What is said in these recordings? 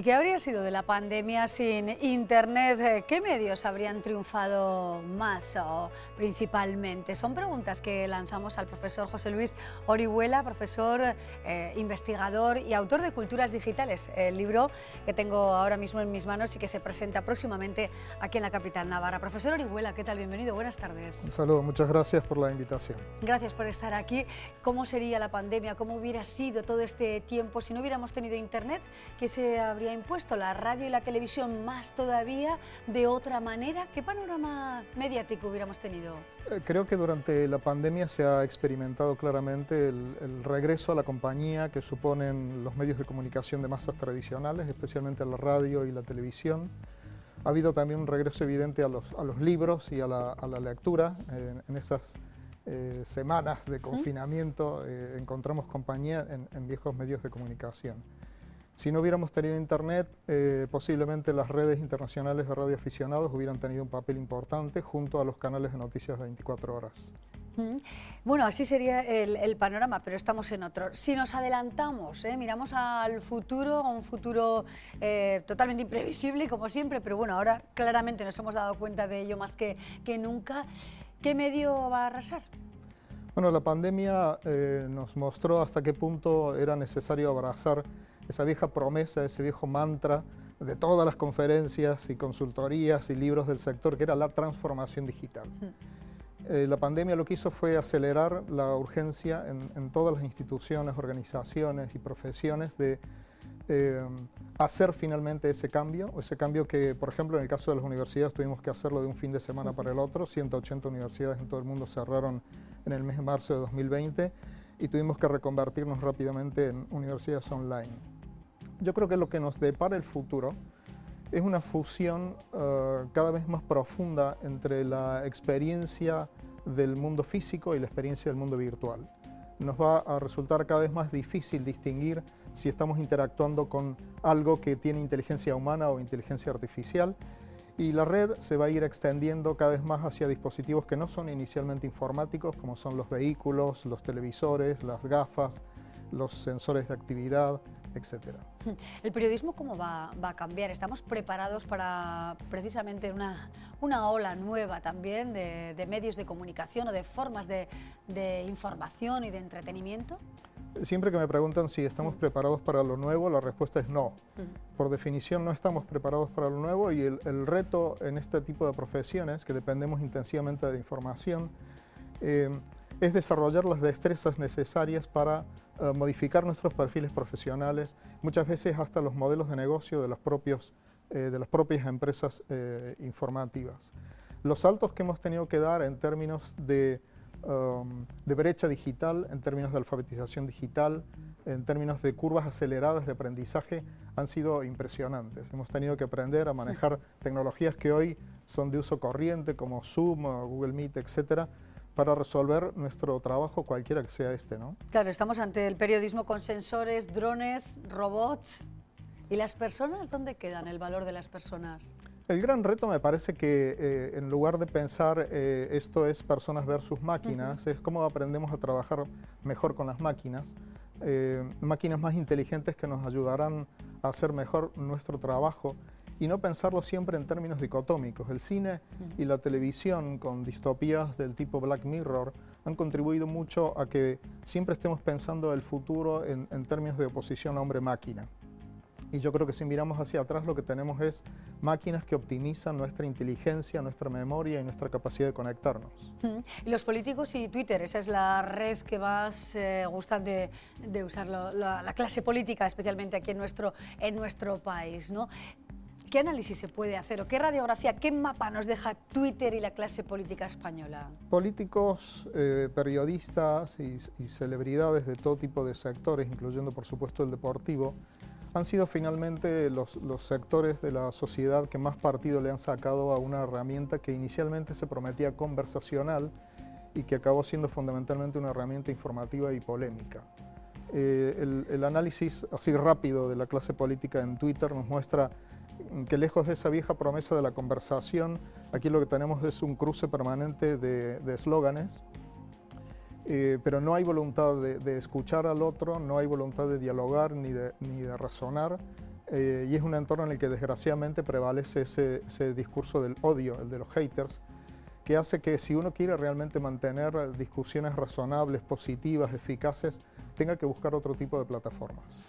¿Y qué habría sido de la pandemia sin Internet? ¿Qué medios habrían triunfado más o principalmente? Son preguntas que lanzamos al profesor José Luis Orihuela, profesor, investigador y autor de Culturas Digitales, el libro que tengo ahora mismo en mis manos y que se presenta próximamente aquí en la capital navarra. Profesor Orihuela, ¿qué tal? Bienvenido, buenas tardes. Un saludo, muchas gracias por la invitación. Gracias por estar aquí. ¿Cómo sería la pandemia? ¿Cómo hubiera sido todo este tiempo si no hubiéramos tenido Internet? ¿Qué se habría impuesto? ¿La radio y la televisión más todavía de otra manera? ¿Qué panorama mediático hubiéramos tenido? Creo que durante la pandemia se ha experimentado claramente el regreso a la compañía que suponen los medios de comunicación de masas tradicionales, especialmente a la radio y la televisión. Ha habido también un regreso evidente a los libros y a la lectura. En esas semanas de confinamiento encontramos compañía en viejos medios de comunicación. Si no hubiéramos tenido Internet, posiblemente las redes internacionales de radioaficionados hubieran tenido un papel importante junto a los canales de noticias de 24 horas. Bueno, así sería el panorama, pero estamos en otro. Si nos adelantamos, miramos al futuro, a un futuro totalmente imprevisible, como siempre, pero bueno, ahora claramente nos hemos dado cuenta de ello más que nunca. ¿Qué medio va a arrasar? Bueno, la pandemia nos mostró hasta qué punto era necesario abrazar esa vieja promesa, ese viejo mantra de todas las conferencias y consultorías y libros del sector, que era la transformación digital. La pandemia lo que hizo fue acelerar la urgencia en todas las instituciones, organizaciones y profesiones de hacer finalmente ese cambio que, por ejemplo, en el caso de las universidades tuvimos que hacerlo de un fin de semana para el otro. 180 universidades en todo el mundo cerraron en el mes de marzo de 2020 y tuvimos que reconvertirnos rápidamente en universidades online. Yo creo que lo que nos depara el futuro es una fusión cada vez más profunda entre la experiencia del mundo físico y la experiencia del mundo virtual. Nos va a resultar cada vez más difícil distinguir si estamos interactuando con algo que tiene inteligencia humana o inteligencia artificial, y la red se va a ir extendiendo cada vez más hacia dispositivos que no son inicialmente informáticos, como son los vehículos, los televisores, las gafas, los sensores de actividad, etc. ¿El periodismo cómo va a cambiar? ¿Estamos preparados para precisamente una ola nueva también de medios de comunicación o de formas de información y de entretenimiento? Siempre que me preguntan si estamos preparados para lo nuevo, la respuesta es no. Por definición no estamos preparados para lo nuevo, y el reto en este tipo de profesiones, que dependemos intensivamente de la información, es desarrollar las destrezas necesarias para modificar nuestros perfiles profesionales, muchas veces hasta los modelos de negocio de las propias empresas informativas. Los saltos que hemos tenido que dar en términos de brecha digital, en términos de alfabetización digital, en términos de curvas aceleradas de aprendizaje, han sido impresionantes. Hemos tenido que aprender a manejar tecnologías que hoy son de uso corriente, como Zoom, Google Meet, etcétera, para resolver nuestro trabajo, cualquiera que sea este, ¿no? Claro, estamos ante el periodismo con sensores, drones, robots. ¿Y las personas? ¿Dónde quedan el valor de las personas? El gran reto me parece que en lugar de pensar esto es personas versus máquinas, es cómo aprendemos a trabajar mejor con las máquinas, máquinas más inteligentes que nos ayudarán a hacer mejor nuestro trabajo, y no pensarlo siempre en términos dicotómicos. El cine y la televisión, con distopías del tipo Black Mirror, han contribuido mucho a que siempre estemos pensando el futuro en términos de oposición hombre-máquina. Y yo creo que si miramos hacia atrás, lo que tenemos es máquinas que optimizan nuestra inteligencia, nuestra memoria y nuestra capacidad de conectarnos. Y los políticos y Twitter, esa es la red que más gustan de usar la clase política, especialmente aquí en nuestro país, ¿no? ¿Qué análisis se puede hacer o qué radiografía, qué mapa nos deja Twitter y la clase política española? Políticos, periodistas y celebridades de todo tipo de sectores, incluyendo por supuesto el deportivo, han sido finalmente los sectores de la sociedad que más partido le han sacado a una herramienta que inicialmente se prometía conversacional y que acabó siendo fundamentalmente una herramienta informativa y polémica. El análisis así rápido de la clase política en Twitter nos muestra que, lejos de esa vieja promesa de la conversación, aquí lo que tenemos es un cruce permanente de eslóganes, pero no hay voluntad de escuchar al otro, no hay voluntad de dialogar ni de razonar. y es un entorno en el que desgraciadamente prevalece ese discurso del odio, el de los haters, que hace que si uno quiere realmente mantener discusiones razonables, positivas, eficaces, tenga que buscar otro tipo de plataformas.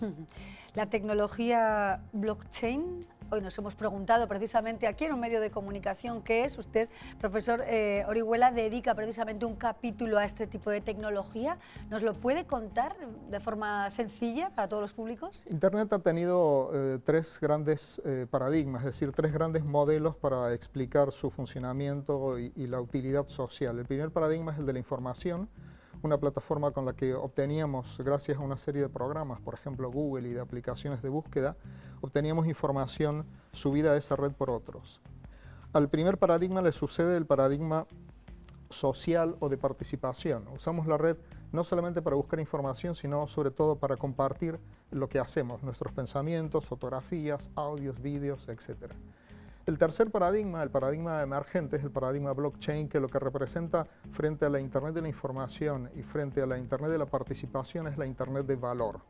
La tecnología blockchain, hoy nos hemos preguntado precisamente aquí en un medio de comunicación qué es. Usted, profesor Orihuela, dedica precisamente un capítulo a este tipo de tecnología. ¿Nos lo puede contar de forma sencilla para todos los públicos? Internet ha tenido tres grandes paradigmas, es decir, tres grandes modelos para explicar su funcionamiento y la utilidad social. El primer paradigma es el de la información, una plataforma con la que obteníamos, gracias a una serie de programas, por ejemplo Google y de aplicaciones de búsqueda, obteníamos información subida a esa red por otros. Al primer paradigma le sucede el paradigma social o de participación. Usamos la red no solamente para buscar información, sino sobre todo para compartir lo que hacemos, nuestros pensamientos, fotografías, audios, vídeos, etc. El tercer paradigma, el paradigma emergente, es el paradigma blockchain, que lo que representa frente a la Internet de la información y frente a la Internet de la participación es la Internet de valor.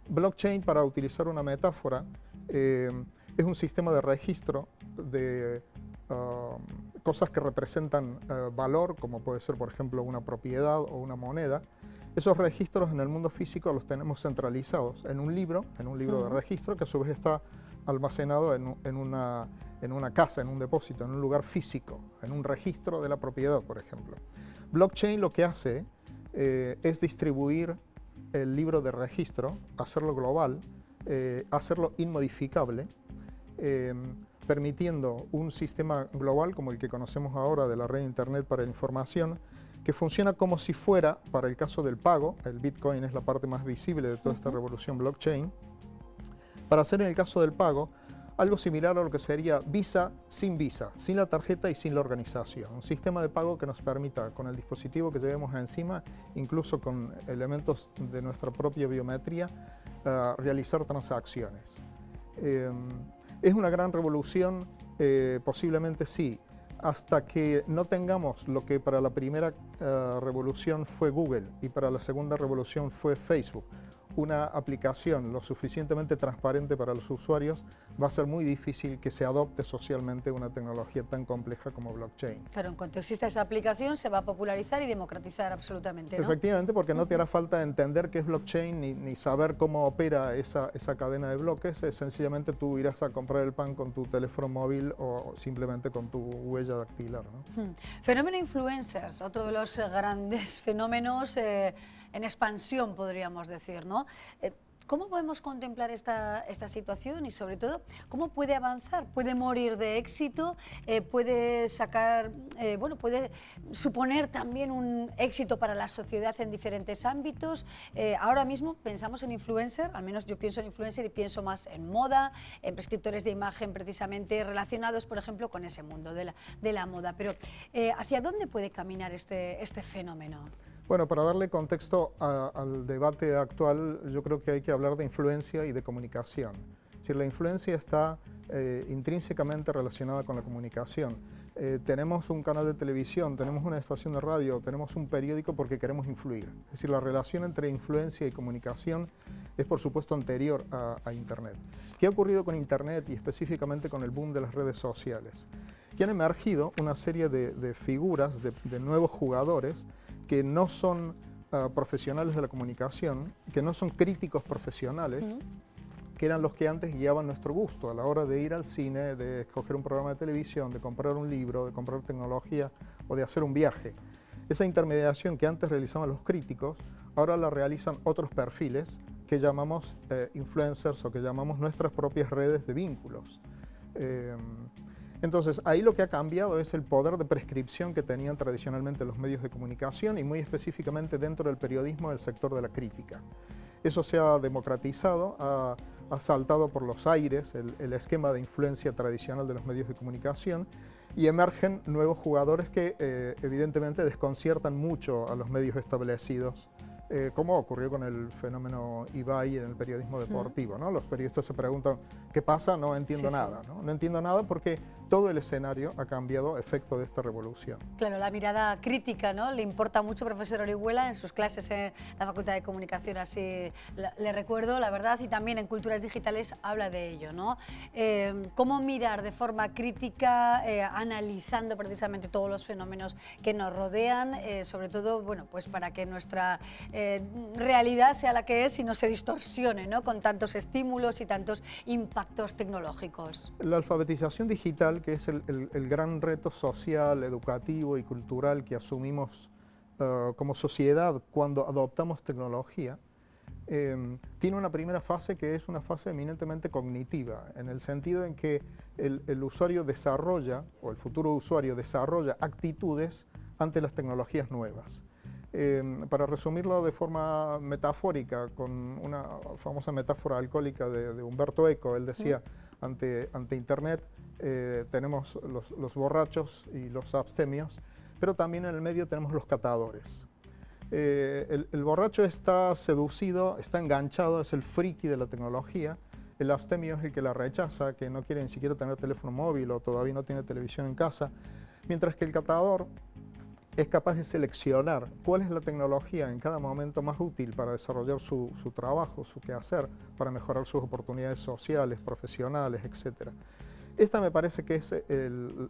Blockchain, para utilizar una metáfora, es un sistema de registro de cosas que representan valor, como puede ser, por ejemplo, una propiedad o una moneda. Esos registros en el mundo físico los tenemos centralizados en un libro de registro, que a su vez está almacenado en una casa, en un depósito, en un lugar físico, en un registro de la propiedad, por ejemplo. Blockchain lo que hace es distribuir el libro de registro, hacerlo global, hacerlo inmodificable, permitiendo un sistema global como el que conocemos ahora de la red de Internet para la información, que funciona como si fuera, para el caso del pago, el Bitcoin es la parte más visible de toda esta revolución blockchain, para hacer en el caso del pago algo similar a lo que sería Visa, sin la tarjeta y sin la organización. Un sistema de pago que nos permita, con el dispositivo que llevemos encima, incluso con elementos de nuestra propia biometría, realizar transacciones. Es una gran revolución, posiblemente sí, hasta que no tengamos lo que para la primera revolución fue Google y para la segunda revolución fue Facebook, una aplicación lo suficientemente transparente para los usuarios, va a ser muy difícil que se adopte socialmente una tecnología tan compleja como blockchain. Pero en cuanto exista esa aplicación se va a popularizar y democratizar absolutamente, ¿no? Efectivamente, porque no te hará falta entender qué es blockchain ni saber cómo opera esa cadena de bloques. Sencillamente tú irás a comprar el pan con tu teléfono móvil o simplemente con tu huella dactilar, ¿no? Fenómeno influencers, otro de los grandes fenómenos en expansión, podríamos decir, ¿no? ¿Cómo podemos contemplar esta situación y, sobre todo, cómo puede avanzar? ¿Puede morir de éxito? ¿Puede sacar, puede suponer también un éxito para la sociedad en diferentes ámbitos? Ahora mismo pensamos en influencer, al menos yo pienso en influencer y pienso más en moda, en prescriptores de imagen precisamente relacionados, por ejemplo, con ese mundo de la moda. Pero, ¿hacia dónde puede caminar este fenómeno? Bueno, para darle contexto al debate actual, yo creo que hay que hablar de influencia y de comunicación. Es decir, la influencia está intrínsecamente relacionada con la comunicación. Tenemos un canal de televisión, tenemos una estación de radio, tenemos un periódico porque queremos influir. Es decir, la relación entre influencia y comunicación es, por supuesto, anterior a Internet. ¿Qué ha ocurrido con Internet y específicamente con el boom de las redes sociales? Que han emergido una serie de figuras, de nuevos jugadores, que no son profesionales de la comunicación, que no son críticos profesionales, que eran los que antes guiaban nuestro gusto a la hora de ir al cine, de escoger un programa de televisión, de comprar un libro, de comprar tecnología o de hacer un viaje. Esa intermediación que antes realizaban los críticos, ahora la realizan otros perfiles que llamamos influencers o que llamamos nuestras propias redes de vínculos. Entonces, ahí lo que ha cambiado es el poder de prescripción que tenían tradicionalmente los medios de comunicación y muy específicamente dentro del periodismo del sector de la crítica. Eso se ha democratizado, ha saltado por los aires el esquema de influencia tradicional de los medios de comunicación y emergen nuevos jugadores que evidentemente desconciertan mucho a los medios establecidos, como ocurrió con el fenómeno Ibai en el periodismo deportivo, ¿no? Los periodistas se preguntan, ¿qué pasa? No entiendo nada, ¿no? No entiendo nada porque todo el escenario ha cambiado a efecto de esta revolución. Claro, la mirada crítica, ¿no? Le importa mucho, profesor Orihuela, en sus clases en la Facultad de Comunicación, así le recuerdo, la verdad, y también en Culturas Digitales habla de ello, ¿no? Cómo mirar de forma crítica, analizando precisamente todos los fenómenos que nos rodean, sobre todo, bueno, pues para que nuestra realidad sea la que es y no se distorsione, ¿no? Con tantos estímulos y tantos impactos tecnológicos. La alfabetización digital, que es el gran reto social, educativo y cultural que asumimos como sociedad cuando adoptamos tecnología, tiene una primera fase que es una fase eminentemente cognitiva, en el sentido en que el usuario desarrolla, o el futuro usuario desarrolla actitudes ante las tecnologías nuevas. Para resumirlo de forma metafórica, con una famosa metáfora alcohólica de Umberto Eco, él decía, ante Internet tenemos los borrachos y los abstemios, pero también en el medio tenemos los catadores. El borracho está seducido, está enganchado, es el friki de la tecnología. El abstemio es el que la rechaza, que no quiere ni siquiera tener teléfono móvil o todavía no tiene televisión en casa, mientras que el catador es capaz de seleccionar cuál es la tecnología en cada momento más útil para desarrollar su trabajo, su quehacer, para mejorar sus oportunidades sociales, profesionales, etc. Esta me parece que es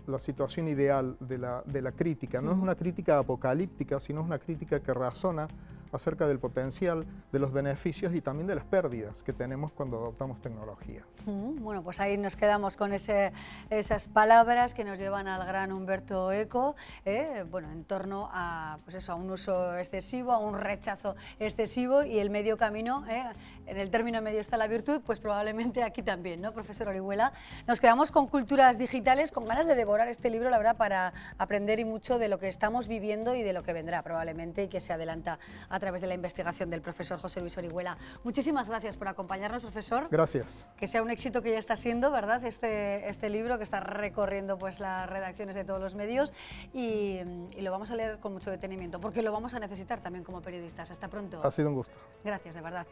la situación ideal de la crítica. No es una crítica apocalíptica, sino es una crítica que razona acerca del potencial, de los beneficios y también de las pérdidas que tenemos cuando adoptamos tecnología. Bueno, pues ahí nos quedamos con esas palabras que nos llevan al gran Umberto Eco, bueno, en torno a, pues eso, a un uso excesivo, a un rechazo excesivo y el medio camino, en el término medio está la virtud, pues probablemente aquí también, ¿no, profesor Orihuela? Nos quedamos con Culturas Digitales, con ganas de devorar este libro, la verdad, para aprender y mucho de lo que estamos viviendo y de lo que vendrá probablemente y que se adelanta a través de la investigación del profesor José Luis Orihuela. Muchísimas gracias por acompañarnos, profesor. Gracias. Que sea un éxito que ya está siendo, ¿verdad? Este libro que está recorriendo pues las redacciones de todos los medios y lo vamos a leer con mucho detenimiento porque lo vamos a necesitar también como periodistas. Hasta pronto. Ha sido un gusto. Gracias, de verdad.